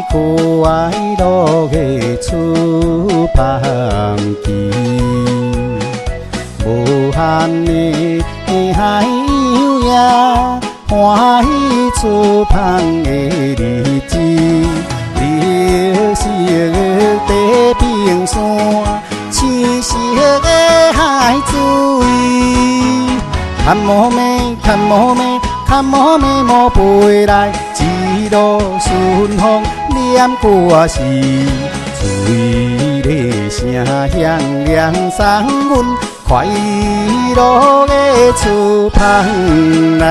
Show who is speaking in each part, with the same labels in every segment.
Speaker 1: 快乐的出芳期，无限的海洋也欢喜出芳的日子，绿色的地平线，青色的海水，看莫美，看莫美，看莫美莫飞来，一路顺风念歌词，水的声响亮送阮快乐的出芳来。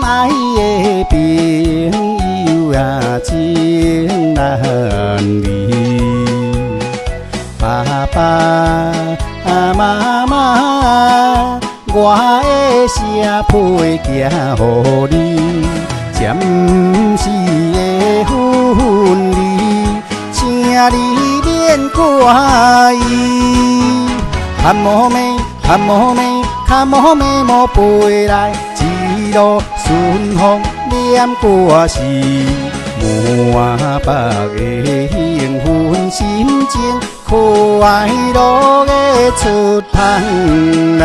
Speaker 1: 爱的朋友啊，情难离。爸爸妈妈，我的声配寄予你，暂时的分离，请你免怪意。看莫美，看莫美，看莫美莫飞来。一路顺风念歌词，满腹的兴奋心情，快乐的出芳来。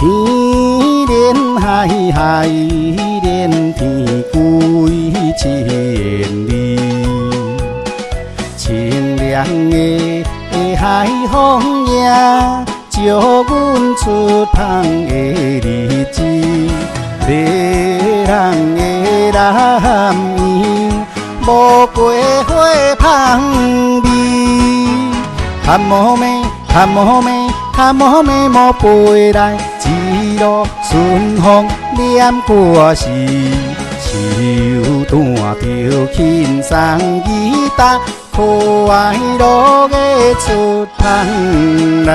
Speaker 1: 天连海，海连天，几千里。清凉的海风也照阮出芳的日子。迷人的男儿，无过火香味。看莫美，看莫美，看莫美莫飞来。一路顺风念歌词，手弹着轻松吉他，快乐的出芳来。